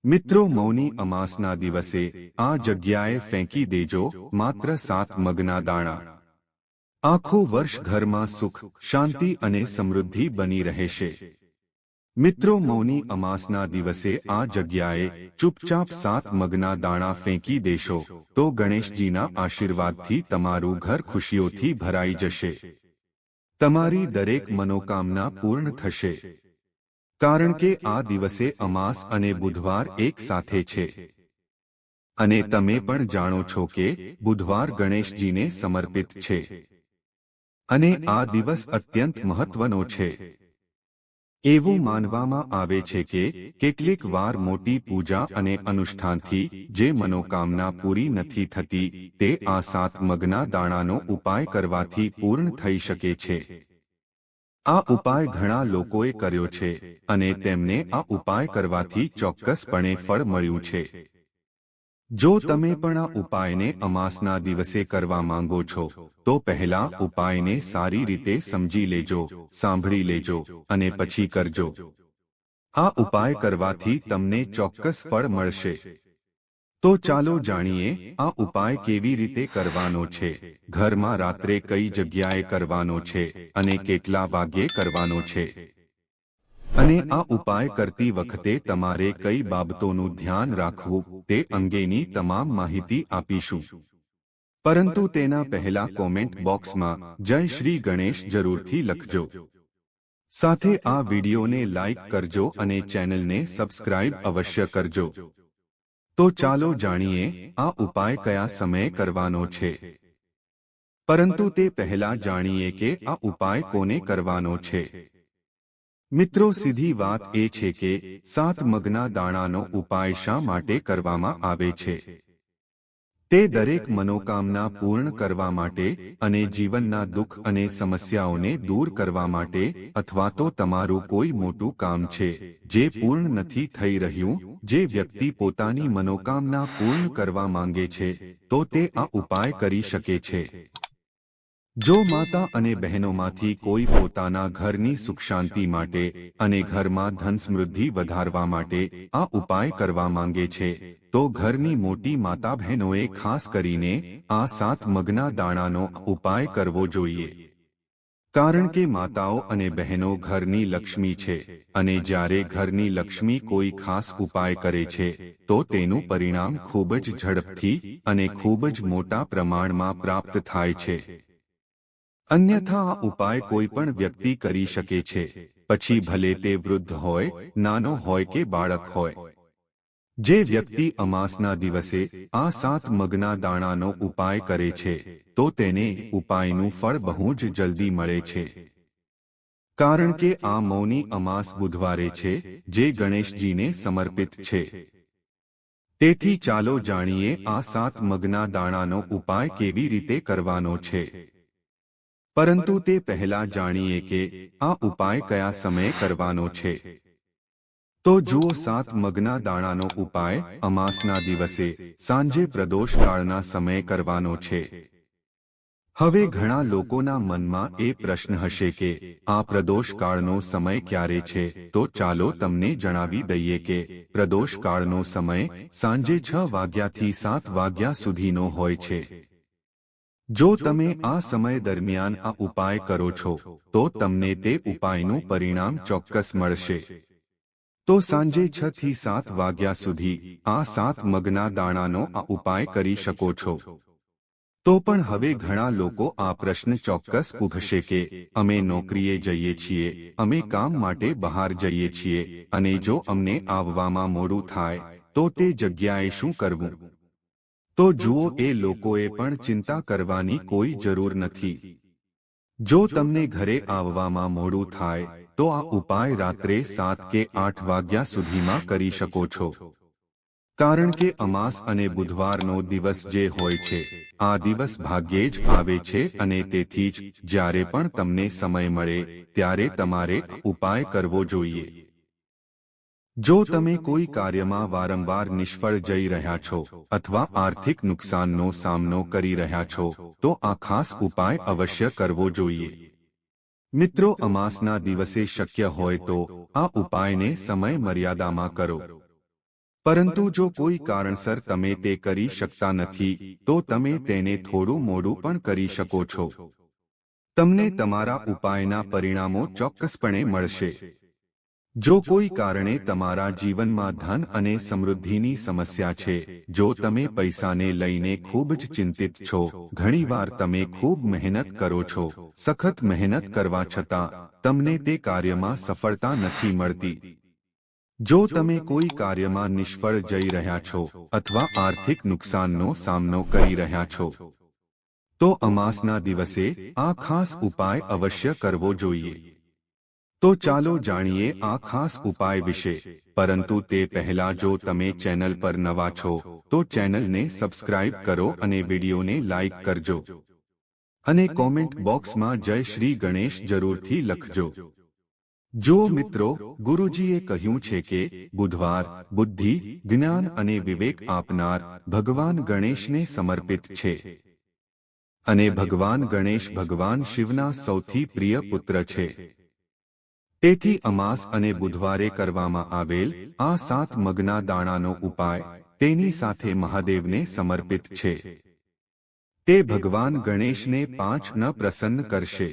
મિત્રો, મૌની અમાસના દિવસે આ જગ્યાએ ફેંકી દેજો માત્ર 7 મગના દાણા. આખું વર્ષ ઘરમાં સુખ, શાંતિ અને સમૃદ્ધિ બની રહેશે. મિત્રો, મૌની અમાસના દિવસે આ જગ્યાએ ચૂપચાપ 7 મગના દાણા ફેંકી દેશો તો ગણેશજીના આશીર્વાદથી તમારું ઘર ખુશીઓથી ભરાઈ જશે. તમારી દરેક મનોકામના પૂર્ણ થશે. કારણ કે આ દિવસે અમાસ અને બુધવાર એક સાથે છે. અને તમે પણ જાણો છો કે બુધવાર ગણેશજીને સમર્પિત છે. અને આ દિવસ અત્યંત મહત્વનો છે. એવું માનવામાં આવે છે કે કેટલીક વાર મોટી પૂજા અને અનુષ્ઠાનથી જે મનોકામના પૂરી નથી થતી તે આ 7 મગના દાણાનો ઉપાય કરવાથી પૂર્ણ થઈ શકે છે. આ ઉપાય ઘણા લોકોએ કર્યો છે અને તેમને આ ઉપાય કરવાથી ચોક્કસપણે ફળ મળ્યું છે. જો તમે પણ આ ઉપાયને અમાસના દિવસે કરવા માંગો છો તો પહેલા ઉપાયને સારી રીતે સમજી લેજો, સાંભળી લેજો અને પછી કરજો. આ ઉપાય કરવાથી તમને ચોક્કસ ફળ મળશે. તો ચાલો જાણીએ આ ઉપાય કેવી રીતે કરવાનો છે, ઘરમાં રાત્રે કઈ જગ્યાએ કરવાનો છે અને કેટલા વાગ્યે કરવાનો છે. અને આ ઉપાય કરતી વખતે તમારે કઈ બાબતોનું ધ્યાન રાખવું તે અંગેની તમામ માહિતી આપીશું. પરંતુ તેના પહેલા કોમેન્ટ બોક્સમાં જય શ્રી ગણેશ જરૂરથી લખજો. સાથે આ વિડીયોને લાઈક કરજો અને ચેનલને સબસ્ક્રાઇબ અવશ્ય કરજો. તો ચાલો જાણીએ આ ઉપાય કયા સમયે કરવાનો છે. પરંતુ તે પહેલા જાણીએ કે આ ઉપાય કોને કરવાનો છે. મિત્રો, સીધી વાત એ છે કે 7 મગના દાણાનો ઉપાય શા માટે કરવામાં આવે છે. તે દરેક મનોકામના પૂર્ણ કરવા માટે અને જીવનના દુઃખ અને સમસ્યાઓને દૂર કરવા માટે, અથવા તો તમારું કોઈ મોટું કામ છે જે પૂર્ણ નથી થઈ રહ્યું, જે વ્યક્તિ પોતાની મનોકામના પૂર્ણ કરવા માંગે છે તો તે આ ઉપાય કરી શકે છે. જો માતા અને બહેનોમાંથી કોઈ પોતાના ઘરની સુખ શાંતિ માટે અને ઘરમાં ધન સમૃદ્ધિ વધારવા માટે આ ઉપાય કરવા માંગે છે તો ઘરની મોટી માતા બહેનોએ ખાસ કરીને આ 7 મગના દાણાનો ઉપાય કરવો જોઈએ. કારણ કે માતાઓ અને બહેનો ઘરની લક્ષ્મી છે અને જ્યારે ઘરની લક્ષ્મી કોઈ ખાસ ઉપાય કરે છે તો તેનું પરિણામ ખૂબ જ ઝડપથી અને ખૂબ જ મોટા પ્રમાણમાં પ્રાપ્ત થાય છે. અન્યથા આ ઉપાય કોઈ પણ વ્યક્તિ કરી શકે છે, પછી ભલે તે વૃદ્ધ હોય, નાનો હોય કે બાળક હોય. જે વ્યક્તિ અમાસના દિવસે આ 7 મગના દાણાનો ઉપાય કરે છે તો તેને ઉપાયનું ફળ બહુ જ જલ્દી મળે છે. કારણ કે આ મૌની અમાસ બુધવારે છે જે ગણેશજીને સમર્પિત છે. તેથી ચાલો જાણીએ આ 7 મગના દાણાનો ઉપાય કેવી રીતે કરવાનો છે. પરંતુ તે પહેલા જાણીએ કે આ ઉપાય કયા સમયે કરવાનો છે. તો જુઓ, 7 મગના દાણાનો ઉપાય અમાસના દિવસે સાંજે પ્રદોષકાળના સમયે કરવાનો છે. હવે ઘણા લોકોના મનમાં એ પ્રશ્ન હશે કે આ પ્રદોષકાળનો સમય ક્યારે છે. તો ચાલો તમને જણાવી દઈએ કે પ્રદોષકાળનો સમય સાંજે 6 વાગ્યાથી 7 વાગ્યા સુધીનો હોય છે. જો તમે આ સમય દરમિયાન આ ઉપાય કરો છો તો તમને તે ઉપાયનું પરિણામ ચોક્કસ મળશે. તો સાંજે 6 થી 7 વાગ્યા સુધી આ 7 મગના દાણાનો આ ઉપાય કરી શકો છો. તો પણ હવે ઘણા લોકો આ પ્રશ્ન ચોક્કસ પૂછશે કે અમે નોકરીએ જઈએ છીએ, અમે કામ માટે બહાર જઈએ છીએ અને જો અમને આવવામાં મોડું થાય તો તે જગ્યાએ શું કરવું. તો જુઓ, એ લોકોએ પણ ચિંતા કરવાની કોઈ જરૂર નથી. જો તમને ઘરે આવવામાં મોડું થાય તો આ ઉપાય રાત્રે 7 કે 8 વાગ્યા સુધીમાં કરી શકો છો. કારણ કે અમાસ અને બુધવારનો દિવસ જે હોય છે આ દિવસ ભાગ્યે જ આવે છે અને તેથી જ જ્યારે પણ તમને સમય મળે ત્યારે તમારે ઉપાય કરવો જોઈએ. જો તમે કોઈ કાર્યમાં વારંવાર નિષ્ફળ જઈ રહ્યા છો અથવા આર્થિક નુકસાનનો સામનો કરી રહ્યા છો તો આ ખાસ ઉપાય અવશ્ય કરવો જોઈએ. મિત્રો, અમાસના દિવસે શક્ય હોય તો આ ઉપાયને સમય મર્યાદામાં કરો. પરંતુ જો કોઈ કારણસર તમે તે કરી શકતા નથી તો તમે તેને થોડું મોડું પણ કરી શકો છો. તમને તમારા ઉપાયના પરિણામો ચોક્કસપણે મળશે. જો કોઈ કારણે તમારા જીવનમાં ધન અને સમૃદ્ધિની સમસ્યા છે, જો તમે પૈસાને લઈને ખૂબ જ ચિંતિત છો, ઘણીવાર તમે ખૂબ મહેનત કરો છો, સખત મહેનત કરવા છતાં તમને તે કાર્યમાં સફળતા નથી મળતી, જો તમે કોઈ કાર્યમાં નિષ્ફળ જઈ રહ્યા છો અથવા આર્થિક નુકસાનનો સામનો કરી રહ્યા છો, તો અમાસના દિવસે આ ખાસ ઉપાય અવશ્ય કરવો જોઈએ. તો ચાલો જાણીએ આ ખાસ ઉપાય વિશે. પરંતુ તે પહેલા જો તમે ચેનલ પર નવા છો તો ચેનલને સબસ્ક્રાઇબ કરો અને વિડીયોને લાઇક કરજો. અને કોમેન્ટ બોક્સમાં જય શ્રી ગણેશ જરૂરથી લખજો. જો મિત્રો, ગુરુજીએ કહ્યું છે કે બુધવાર બુદ્ધિ, જ્ઞાન અને વિવેક આપનાર ભગવાન ગણેશને સમર્પિત છે. અને ભગવાન ગણેશ ભગવાન શિવના સૌથી પ્રિય પુત્ર છે. તેથી અમાસ અને બુધવારે કરવામાં આવેલ આ 7 મગના દાણાનો ઉપાય તેની સાથે મહાદેવને સમર્પિત છે. તે ભગવાન ગણેશને 5 ન પ્રસન્ન કરશે.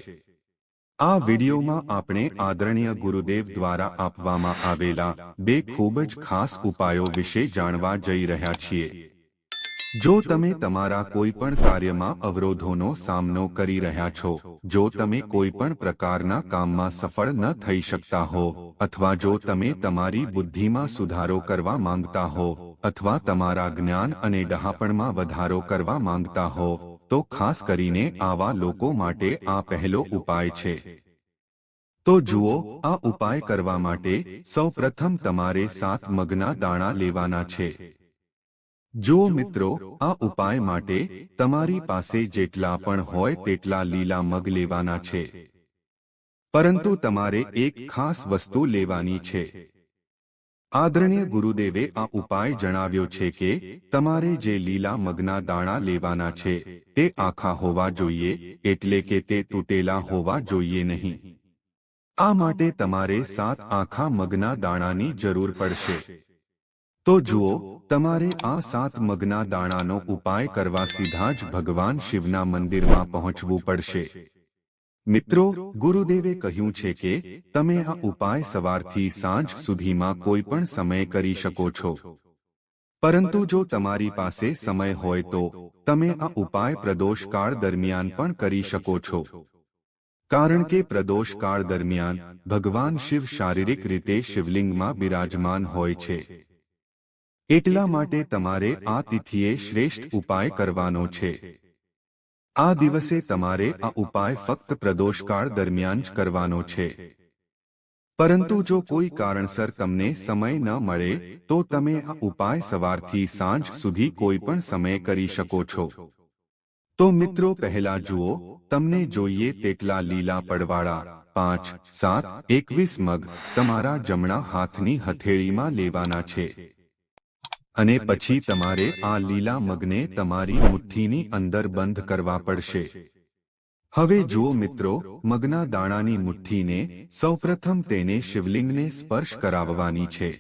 આ વિડીયોમાં આપણે આદરણીય ગુરુદેવ દ્વારા આપવામાં આવેલા 2 ખૂબ જ ખાસ ઉપાયો વિશે જાણવા જઈ રહ્યા છીએ. જો તમે તમારા કોઈ પણ કાર્યમાં અવરોધોનો સામનો કરી રહ્યા છો, જો તમે કોઈ પણ પ્રકારના કામમાં સફળ ન થઈ શકતા હો, અથવા જો તમે તમારી બુદ્ધિમાં સુધારો કરવા માંગતા હો, અથવા તમારા જ્ઞાન અને ડહાપણમાં વધારો કરવા માંગતા હો, તો ખાસ કરીને આવા લોકો માટે આ પહેલો ઉપાય છે. તો જુઓ, આ ઉપાય કરવા માટે સૌપ્રથમ તમારે 7 મગના દાણા લેવાના છે. જો મિત્રો, આ ઉપાય માટે તમારી પાસે જેટલા પણ હોય તેટલા લીલા મગ લેવાના છે. પરંતુ તમારે એક ખાસ વસ્તુ લેવાની છે. આદરણીય ગુરુદેવે આ ઉપાય જણાવ્યો છે કે તમારે જે લીલા મગના દાણા લેવાના છે તે આખા હોવા જોઈએ, એટલે કે તે તૂટેલા હોવા જોઈએ નહીં. આ માટે તમારે 7 આખા મગના દાણાની જરૂર પડશે. તો જુઓ, તમારે આ 7 મગના દાણાનો ઉપાય કરવા સીધા જ ભગવાન શિવના મંદિરમાં પહોંચવું પડશે. મિત્રો, ગુરુદેવે કહ્યું છે કે તમે આ ઉપાય સવારથી સાંજ સુધીમાં કોઈ પણ સમયે કરી શકો છો. પરંતુ જો તમારી પાસે સમય હોય તો તમે આ ઉપાય પ્રદોષકાળ દરમિયાન પણ કરી શકો છો. કારણ કે પ્રદોષકાળ દરમિયાન ભગવાન શિવ શારીરિક રીતે શિવલિંગમાં બિરાજમાન હોય છે. એટલા માટે તમારે આ તિથિએ શ્રેષ્ઠ ઉપાય કરવાનો છે. આ દિવસે તમારે આ ઉપાય ફક્ત પ્રદોષકાળ દરમિયાન જ કરવાનો છે. પરંતુ જો કોઈ કારણસર તમને સમય ન મળે તો તમે આ ઉપાય સવારથી સાંજ સુધી કોઈ પણ સમયે કરી શકો છો. તો મિત્રો, પહેલા જુઓ, તમને જોઈએ તેટલા લીલા પડવાળા 5, 7, 21 મગ તમારા જમણા હાથની હથેળીમાં લેવાના છે. અને પછી તમારે આ લીલા મગને તમારી મુઠ્ઠીની અંદર બંધ કરવા પડશે. હવે જુઓ મિત્રો, મગના દાણાની મુઠ્ઠીને સૌપ્રથમ તેને શિવલિંગને સ્પર્શ કરાવવાની છે.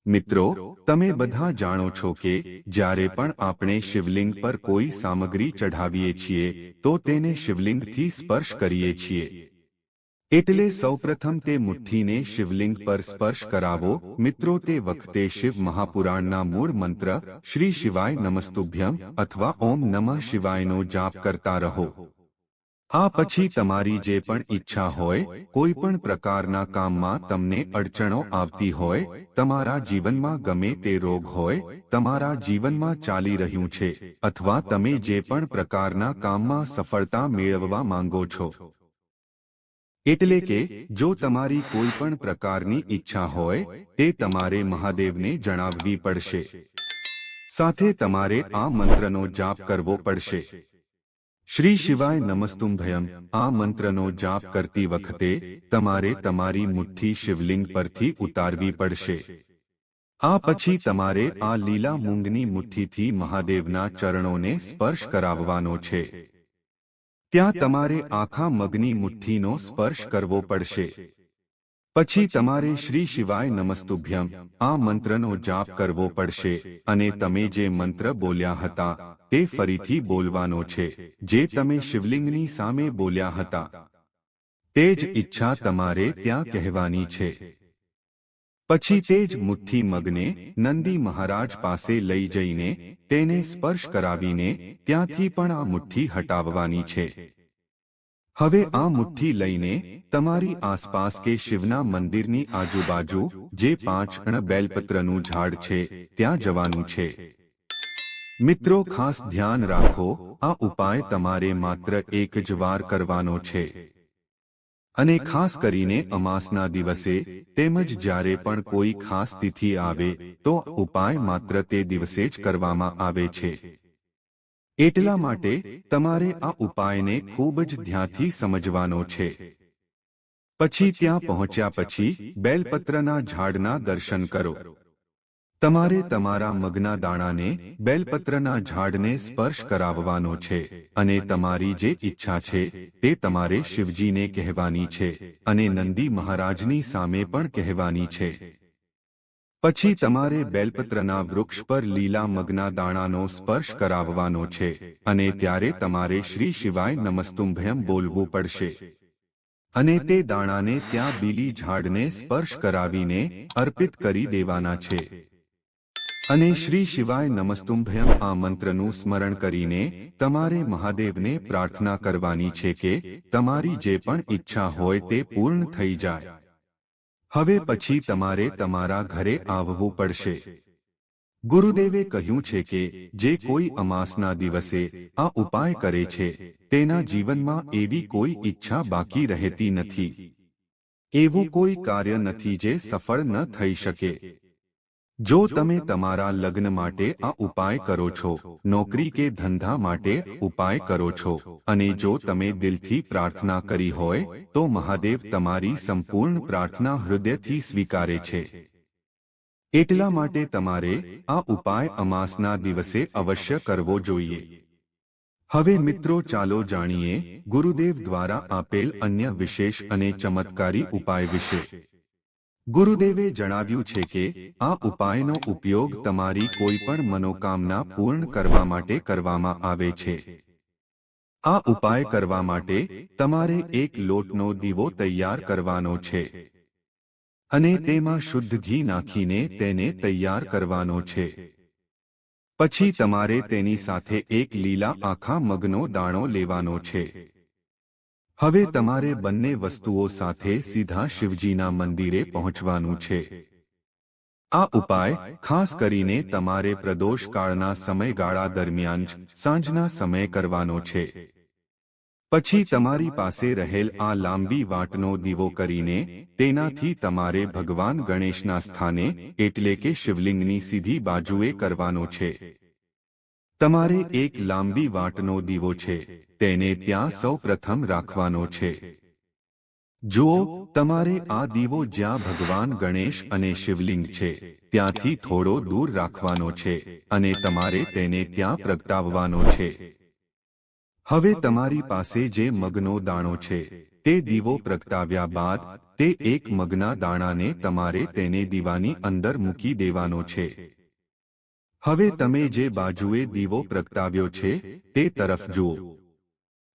મિત્રો, તમે બધા જાણો છો કે જ્યારે પણ આપણે શિવલિંગ પર કોઈ સામગ્રી ચઢાવીએ છીએ તો તેને શિવલિંગથી સ્પર્શ કરીએ છીએ. એટલે સૌપ્રથમ તે મુઠ્ઠીને શિવલિંગ પર સ્પર્શ કરાવો. મિત્રો, તે વખતે શિવ મહાપુરાણના મૂળ મંત્ર શ્રી શિવાય નમસ્તુભ્યમ અથવા ઓમ નમઃ શિવાયનો જાપ કરતા રહો. આ પછી તમારી જે પણ ઈચ્છા હોય, કોઈ પણ પ્રકારના કામમાં તમને અડચણો આવતી હોય, તમારા જીવનમાં ગમે તે રોગ હોય, તમારા જીવનમાં ચાલી રહ્યું છે, અથવા તમે જે પણ પ્રકારના કામમાં સફળતા મેળવવા માંગો છો, એટલે કે જો તમારી કોઈ પણ પ્રકારની ઈચ્છા હોય તે તમારે મહાદેવને જણાવવી પડશે. સાથે તમારે આ મંત્રનો જાપ કરવો પડશે. શ્રી શિવાય નમસ્તુભ્યમ આ મંત્રનો જાપ કરતી વખતે તમારે તમારી મુઠ્ઠી શિવલિંગ પરથી ઉતારવી પડશે. આ પછી તમારે આ લીલા મૂંગની મુઠ્ઠીથી મહાદેવના ચરણોને સ્પર્શ કરાવવાનો છે. ત્યાં તમારે આખા મગની મુઠ્ઠીનો સ્પર્શ કરવો પડશે. પછી તમારે શ્રી શિવાય નમસ્તુભ્યમ આ મંત્રનો જાપ કરવો પડશે અને તમે જે મંત્ર બોલ્યા હતા તે ફરીથી બોલવાનો છે, જે તમે શિવલિંગની સામે બોલ્યા હતા તે જ ઈચ્છા તમારે ત્યાં કહેવાની છે. પછી તે જ મુઠ્ઠી મગને નંદી મહારાજ પાસે લઈ જઈને તેને સ્પર્શ કરાવીને ત્યાંથી પણ આ મુઠ્ઠી હટાવવાની છે. હવે આ મુઠ્ઠી લઈને તમારી આસપાસ કે શિવના મંદિરની આજુબાજુ જે 5 બેલપત્રનું ઝાડ છે ત્યાં જવાનું છે. મિત્રો, ખાસ ધ્યાન રાખો, આ ઉપાય તમારે માત્ર એક જ વાર કરવાનો છે અને ખાસ કરીને અમાસના દિવસે તેમજ જ્યારે પણ કોઈ ખાસ તિથિ આવે તો ઉપાય માત્ર તે દિવસે જ કરવામાં આવે છે. એટલા માટે તમારે આ ઉપાયને ખૂબ જ ધ્યાનથી સમજવાનો છે. પછી ત્યાં પહોંચ્યા પછી બેલપત્રના ઝાડના દર્શન કરો. તમારે તમારા મગના દાણાને બેલપત્રના ઝાડને સ્પર્શ કરાવવાનો છે અને તમારી જે ઈચ્છા છે તે તમારે શિવજીને કહેવાની છે અને નંદી મહારાજની સામે પણ કહેવાની છે. પછી તમારે બેલપત્રના વૃક્ષ પર લીલા મગના દાણાનો સ્પર્શ કરાવવાનો છે અને ત્યારે તમારે શ્રી શિવાય નમસ્તુભ્યમ બોલવું પડશે અને તે દાણાને ત્યાં બીલી ઝાડને સ્પર્શ કરાવીને અર્પિત કરી દેવાના છે. અને શ્રી શિવાય નમસ્તુભ્યમ આ મંત્રનું સ્મરણ કરીને તમારે મહાદેવને પ્રાર્થના કરવાની છે કે તમારી જે પણ ઈચ્છા હોય તે પૂર્ણ થઈ જાય. હવે પછી તમારે તમારા ઘરે આવવું પડશે. ગુરુદેવે કહ્યું છે કે જે કોઈ અમાસના દિવસે આ ઉપાય કરે છે તેના જીવનમાં એવી કોઈ ઈચ્છા બાકી રહેતી નથી. એવું કોઈ કાર્ય નથી જે સફળ ન થઈ શકે. જો તમે તમારા લગ્ન માટે આ ઉપાય કરો છો, નોકરી કે ધંધા માટે ઉપાય કરો છો અને જો તમે દિલથી પ્રાર્થના કરી હોય તો મહાદેવ તમારી સંપૂર્ણ પ્રાર્થના હૃદયથી સ્વીકારે છે. એટલા માટે તમારે આ ઉપાય અમાસના દિવસે અવશ્ય કરવો જોઈએ. હવે મિત્રો, ચાલો જાણીએ ગુરુદેવ દ્વારા આપેલ અન્ય વિશેષ અને ચમત્કારી ઉપાય વિશે. ગુરુદેવે જણાવ્યું છે કે આ ઉપાયનો ઉપયોગ તમારી કોઈ પણ મનોકામના પૂર્ણ કરવા માટે કરવામાં આવે છે. આ ઉપાય કરવા માટે તમારે એક લોટનો દીવો તૈયાર કરવાનો છે અને તેમાં શુદ્ધ ઘી નાખીને તેને તૈયાર કરવાનો છે. પછી તમારે તેની સાથે એક લીલા આખા મગનો દાણો લેવાનો છે. હવે તમારે બંને વસ્તુઓ સાથે સીધા શિવજીના મંદિરે પહોંચવાનું છે. આ ઉપાય ખાસ કરીને તમારે પ્રદોષ કાળના સમયગાળા દરમિયાન જ સાંજના સમયે કરવાનો છે. પછી તમારી પાસે રહેલ આ લાંબી વાટનો દીવો કરીને તેનાથી તમારે ભગવાન ગણેશના સ્થાને એટલે કે શિવલિંગની સીધી બાજુએ કરવાનો છે. તમારે એક લાંબી વાટનો દીવો છે તેને ત્યાં સૌ પ્રથમ રાખવાનો છે. જુઓ, તમારે આ દીવો જ્યાં ભગવાન ગણેશ અને શિવલિંગ છે ત્યાંથી થોડો દૂર રાખવાનો છે અને તમારે તેને ત્યાં પ્રગટાવવાનો છે. હવે તમારી પાસે જે મગનો દાણો છે તે દીવો પ્રગટાવ્યા બાદ તે એક મગના દાણાને તમારે તેને દીવાની અંદર મૂકી દેવાનો છે. હવે તમે જે બાજુએ દીવો પ્રગટાવ્યો છે તે તરફ જુઓ,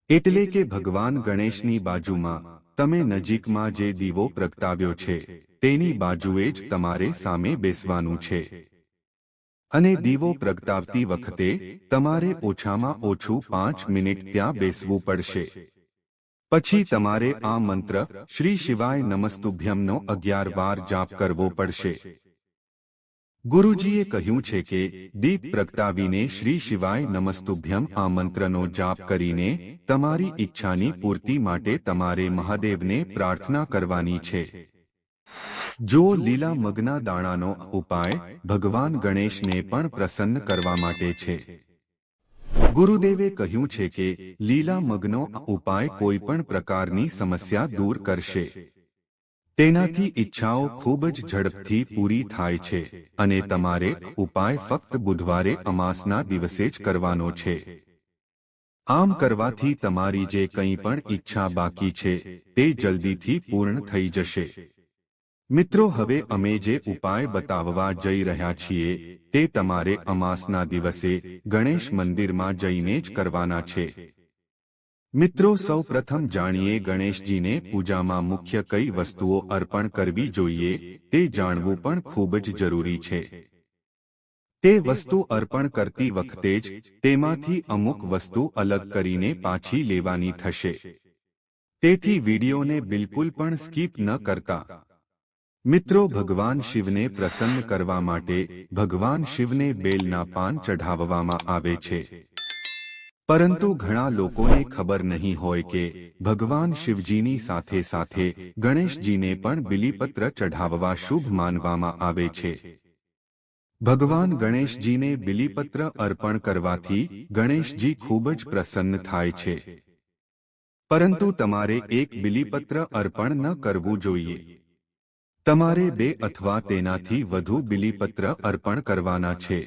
એટલે કે ભગવાન ગણેશની બાજુમાં તમે નજીકમાં જે દીવો પ્રગટાવ્યો છે તેની બાજુએ જ તમારે સામે બેસવાનું છે. અને દીવો પ્રગટાવતી વખતે તમારે ઓછામાં ઓછું 5 મિનિટ ત્યાં બેસવું પડશે. પછી તમારે આ મંત્ર શ્રી શિવાય નમસ્તુભ્યમનો 11 વાર જાપ કરવો પડશે. ગુરુજીએ કહ્યું છે કે દીપ પ્રગટાવીને શ્રી શિવાય નમસ્તુભ્યમ આ મંત્રનો જાપ કરીને તમારી ઈચ્છાની પૂર્તિ માટે તમારે મહાદેવને પ્રાર્થના કરવાની છે. જો લીલા મગના દાણાનો ઉપાય ભગવાન ગણેશને પણ પ્રસન્ન કરવા માટે છે. ગુરુદેવે કહ્યું છે કે લીલા મગનો ઉપાય કોઈ પણ પ્રકારની સમસ્યા દૂર કરશે. તેનાથી ઈચ્છાઓ ખૂબ જ ઝડપથી પૂરી થાય છે અને તમારે ઉપાય ફક્ત બુધવારે અમાસના દિવસે જ કરવાનો છે. આમ કરવાથી તમારી જે કંઈ પણ ઈચ્છા બાકી છે તે જલ્દીથી પૂર્ણ થઈ જશે. મિત્રો, હવે અમે જે ઉપાય બતાવવા જઈ રહ્યા છીએ તે તમારે અમાસના દિવસે ગણેશ મંદિરમાં જઈને જ કરવાના છે. મિત્રો, સૌ પ્રથમ જાણીએ ગણેશજીને પૂજામાં મુખ્ય કઈ વસ્તુઓ અર્પણ કરવી જોઈએ તે જાણવું પણ ખૂબ જ જરૂરી છે. તે વસ્તુ અર્પણ કરતી વખતે જ તેમાંથી અમુક વસ્તુ અલગ કરીને પાછી લેવાની થશે. તેથી વિડીયોને બિલકુલ પણ સ્કીપ ન કરતા. મિત્રો, ભગવાન શિવને પ્રસન્ન કરવા માટે ભગવાન શિવને બેલના પાન ચઢાવવામાં આવે છે. પરંતુ ઘણા લોકોને ખબર નહીં હોય કે ભગવાન શિવજીની સાથે સાથે ગણેશજીને પણ બિલીપત્ર ચઢાવવા શુભ માનવામાં આવે છે. ભગવાન ગણેશજીને બિલીપત્ર અર્પણ કરવાથી ગણેશજી ખૂબ જ પ્રસન્ન થાય છે. પરંતુ તમારે એક બિલીપત્ર અર્પણ ન કરવું જોઈએ. તમારે 2 અથવા તેનાથી વધુ બિલીપત્ર અર્પણ કરવાના છે.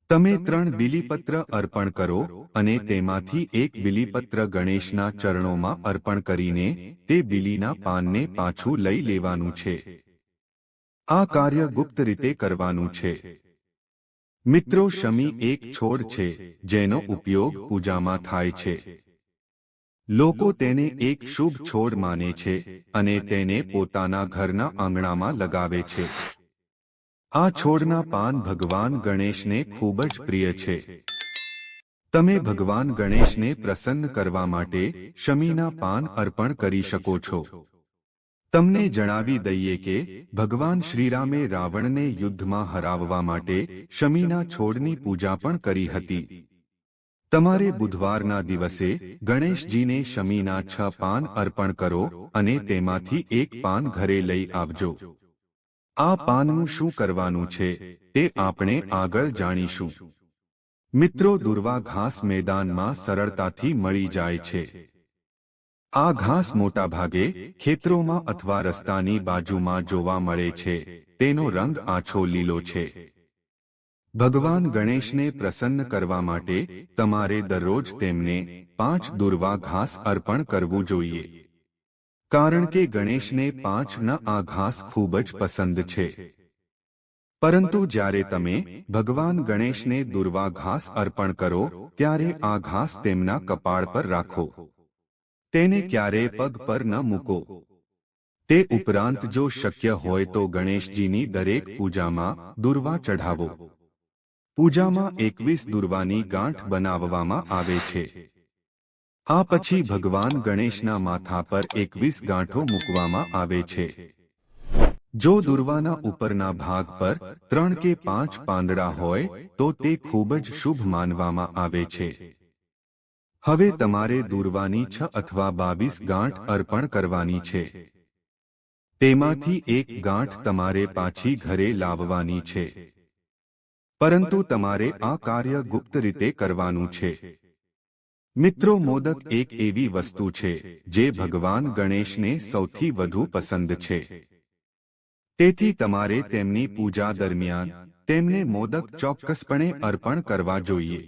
તમે 3 બિલીપત્ર અર્પણ કરો અને તેમાંથી એક બિલીપત્ર ગણેશના ચરણોમાં અર્પણ કરીને તે બિલીના પાનને પાછું લઈ લેવાનું છે. આ કાર્ય ગુપ્ત રીતે કરવાનું છે. મિત્રો, શમી એક છોડ છે જેનો ઉપયોગ પૂજામાં થાય છે. લોકો તેને એક શુભ છોડ માને છે અને તેને પોતાના ઘરના આંગણામાં લગાવે છે. આ છોડના પાન ભગવાન ગણેશને ખૂબ જ પ્રિય છે. તમે ભગવાન ગણેશને પ્રસન્ન કરવા માટે શમીના પાન અર્પણ કરી શકો છો. તમને જણાવી દઈએ કે ભગવાન શ્રીરામે રાવણને યુદ્ધમાં હરાવવા માટે શમીના છોડની પૂજા પણ કરી હતી. તમારે બુધવારના દિવસે ગણેશજીને શમીના 6 પાન અર્પણ કરો અને તેમાંથી એક પાન ઘરે લઈ આવજો. આ પાનનું શું કરવાનું છે તે આપણે આગળ જાણીશું. મિત્રો, દુર્વા ઘાસ મેદાનમાં સરળતાથી મળી જાય છે. આ ઘાસ મોટાભાગે ખેતરોમાં અથવા રસ્તાની બાજુમાં જોવા મળે છે. તેનો રંગ આછો લીલો છે. ભગવાન ગણેશને પ્રસન્ન કરવા માટે તમારે દરરોજ તેમને 5 દુર્વા ઘાસ અર્પણ કરવું જોઈએ. કારણ કે ગણેશને 5 આ ઘાસ ખૂબ જ પસંદ છે. પરંતુ જ્યારે તમે ભગવાન ગણેશને દુર્વા ઘાસ અર્પણ કરો ત્યારે આ ઘાસ તેમના કપાળ પર રાખો. તેને ક્યારેય પગ પર ન મૂકો. તે ઉપરાંત જો શક્ય હોય તો ગણેશજીની દરેક પૂજામાં દુર્વા ચઢાવો. પૂજામાં 21 દુર્વાની ગાંઠ બનાવવામાં આવે છે. આ પછી ભગવાન ગણેશના માથા પર 21 ગાંઠો મૂકવામાં આવે છે. જો દુર્વાના ઉપરના ભાગ પર 3 કે 5 પાંદડા હોય તો તે ખૂબ જ શુભ માનવામાં આવે છે. હવે તમારે દુર્વાની 6 અથવા 22 ગાંઠ અર્પણ કરવાની છે. તેમાંથી એક ગાંઠ તમારે પાછી ઘરે લાવવાની છે. પરંતુ તમારે આ કાર્ય ગુપ્ત રીતે કરવાનું છે. મિત્રો, મોદક એક એવી વસ્તુ છે જે ભગવાન ગણેશને સૌથી વધુ પસંદ છે. તેથી તમારે તેમની પૂજા દરમિયાન તેમને મોદક ચોક્કસપણે અર્પણ કરવા જોઈએ.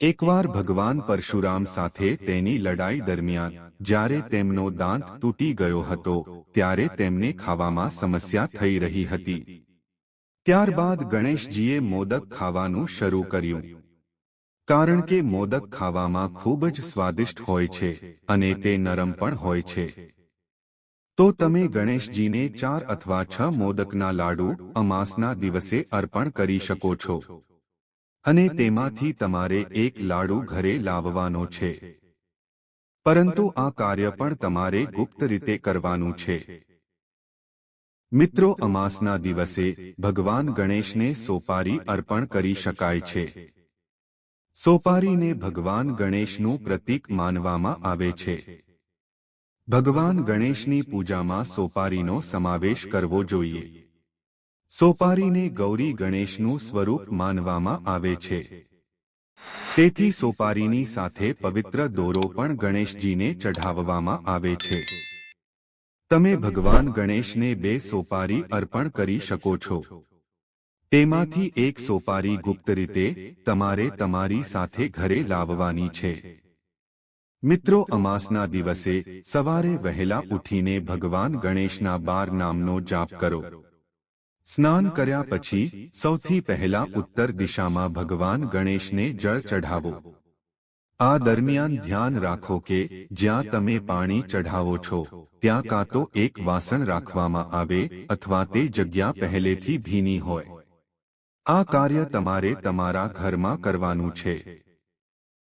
એકવાર ભગવાન પરશુરામ સાથે તેની લડાઈ દરમિયાન જ્યારે તેમનો દાંત તૂટી ગયો હતો ત્યારે તેમને ખાવામાં સમસ્યા થઈ રહી હતી. ત્યારબાદ ગણેશજીએ મોદક ખાવાનું શરૂ કર્યું. કારણ કે મોદક ખાવામાં ખૂબ જ સ્વાદિષ્ટ હોય છે અને તે નરમ પણ હોય છે. તો તમે ગણેશજીને 4 અથવા 6 મોદકના લાડુ અમાસના દિવસે અર્પણ કરી શકો છો. અને તેમાંથી તમારે એક લાડુ ઘરે લાવવાનો છે. પરંતુ આ કાર્ય પણ તમારે ગુપ્ત રીતે કરવાનું છે. મિત્રો, અમાસના દિવસે ભગવાન ગણેશને સોપારી અર્પણ કરી શકાય છે. સોપારીને ભગવાન ગણેશનું પ્રતીક માનવામાં આવે છે. ભગવાન ગણેશની પૂજામાં સોપારીનો સમાવેશ કરવો જોઈએ. સોપારીને ગૌરી ગણેશનું સ્વરૂપ માનવામાં આવે છે. તેથી સોપારીની સાથે પવિત્ર દોરો પણ ગણેશજીને ચઢાવવામાં આવે છે. તમે ભગવાન ગણેશને 2 સોપારી અર્પણ કરી શકો છો. તેમાંથી એક સોપારી ગુપ્ત રીતે તમારે તમારી સાથે ઘરે લાવવાની છે. મિત્રો, અમાસના દિવસે સવારે વહેલા ઉઠીને ભગવાન ગણેશના 12 નામનો જાપ કરો. સ્નાન કર્યા પછી સૌથી પહેલા ઉત્તર દિશામાં ભગવાન ગણેશને જળ ચઢાવો. આ દરમિયાન ધ્યાન રાખો કે જ્યાં તમે પાણી ચઢાવો છો ત્યાં કાં તો એક વાસણ રાખવામાં આવે અથવા તે જગ્યા પહેલેથી ભીની હોય. આ કાર્ય તમારે તમારા ઘરમાં કરવાનું છે.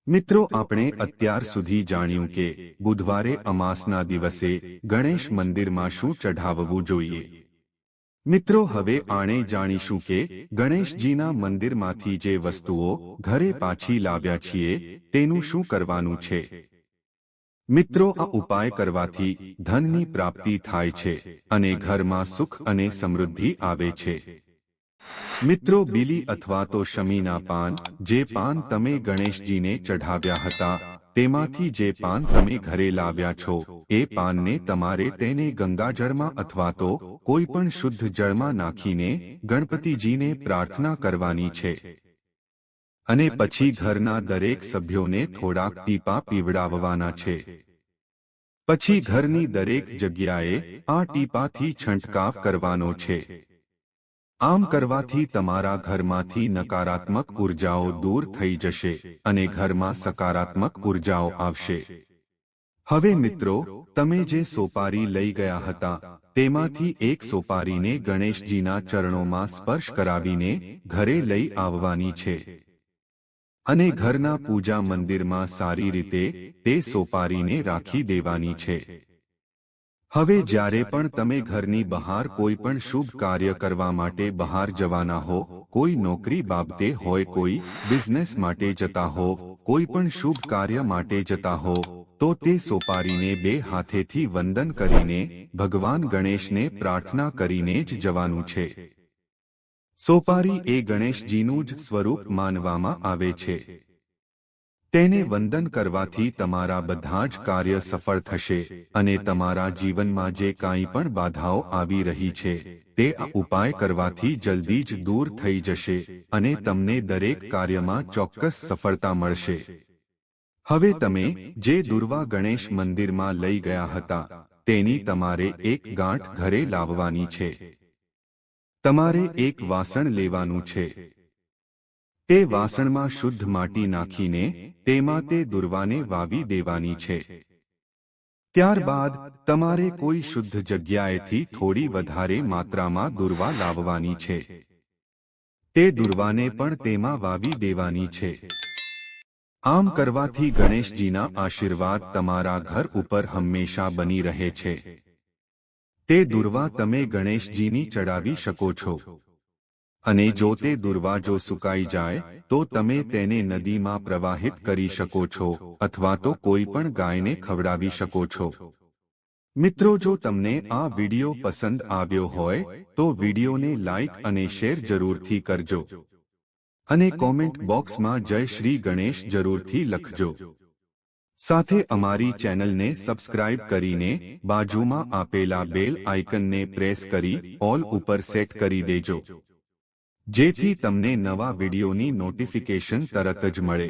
મિત્રો, આપણે અત્યાર સુધી જાણ્યું કે બુધવારે અમાસના દિવસે ગણેશ મંદિરમાં શું ચઢાવવું જોઈએ. મિત્રો, હવે આણે જાણીશું કે ગણેશજીના મંદિરમાંથી જે વસ્તુઓ ઘરે પાછી લાવ્યા છીએ તેનું શું કરવાનું છે. મિત્રો, આ ઉપાય કરવાથી ધનની પ્રાપ્તિ થાય છે અને ઘરમાં સુખ અને સમૃદ્ધિ આવે છે. મિત્રો, બીલી અથવા તો શમીના પાન, જે પાન તમે ગણેશજીને ચઢાવ્યા હતા તેમાંથી જે પાન તમે ઘરે લાવ્યા છો એ પાનને તમારે તેને ગંગાજળમાં અથવા તો કોઈ પણ શુદ્ધ જળમાં નાખીને ગણપતિજીને પ્રાર્થના કરવાની છે અને પછી ઘરના દરેક સભ્યોને થોડાક ટીપા પીવડાવવાના છે. પછી ઘરની દરેક જગ્યાએ આ ટીપાથી છંટકાવ કરવાનો છે. આમ કરવાથી તમારા ઘરમાંથી નકારાત્મક ઉર્જાઓ દૂર થઈ જશે અને ઘરમાં સકારાત્મક ઉર્જાઓ આવશે. હવે મિત્રો, તમે જે સોપારી લઈ ગયા હતા તેમાંથી એક સોપારીને ગણેશજીના ચરણોમાં સ્પર્શ કરાવીને ઘરે લઈ આવવાની છે અને ઘરના પૂજા મંદિરમાં સારી રીતે તે સોપારીને રાખી દેવાની છે. હવે જ્યારે પણ તમે ઘરની બહાર કોઈ પણ શુભ કાર્ય કરવા માટે બહાર જવાના હો, કોઈ નોકરી બાબતે હોય, કોઈ બિઝનેસ માટે જતા હો, કોઈ પણ શુભ કાર્ય માટે જતા હો, તો તે સોપારીને 2 હાથેથી વંદન કરીને ભગવાન ગણેશને પ્રાર્થના કરીને જ જવાનું છે. સોપારી એ ગણેશજીનું જ સ્વરૂપ માનવામાં આવે છે. તેને વંદન કરવાથી તમારા બધા જ કાર્ય સફળ થશે અને તમારા જીવનમાં જે કાંઈ પણ બાધાઓ આવી રહી છે તે આ ઉપાય કરવાથી જલ્દી જ દૂર થઈ જશે અને તમને દરેક કાર્યમાં ચોક્કસ સફળતા મળશે. હવે તમે જે દુર્વા ગણેશ મંદિરમાં લઈ ગયા હતા તેની તમારે એક ગાંઠ ઘરે લાવવાની છે. તમારે એક વાસણ લેવાનું છે. તે વાસણમાં શુદ્ધ માટી નાખીને તેમાં તે દુર્વાને વાવી દેવાની છે. ત્યારબાદ તમારે કોઈ શુદ્ધ જગ્યાએથી થોડી વધારે માત્રામાં દુર્વા લાવવાની છે. તે દુર્વાને પણ તેમાં વાવી દેવાની છે. આમ કરવાથી ગણેશજીના આશીર્વાદ તમારા ઘર ઉપર હંમેશા બની રહે છે. તે દુર્વા તમે ગણેશજીની ચડાવી શકો છો અને જો તે દુર્વા જો સુકાઈ જાય તો તમે તેને નદીમાં પ્રવાહિત કરી શકો છો અથવા તો કોઈ પણ ગાયને ખવડાવી શકો છો. મિત્રો, જો તમને આ વિડિયો પસંદ આવ્યો હોય તો વિડિયોને લાઈક અને શેર જરૂરથી કરજો અને કોમેન્ટ બોક્સમાં જય શ્રી ગણેશ જરૂરથી લખજો. સાથે અમારી ચેનલને સબસ્ક્રાઇબ કરીને બાજુમાં આપેલા બેલ આઇકનને પ્રેસ કરી ઓલ ઉપર સેટ કરી દેજો, જેથી તમને નવા વિડિયોની નોટિફિકેશન તરત જ મળે.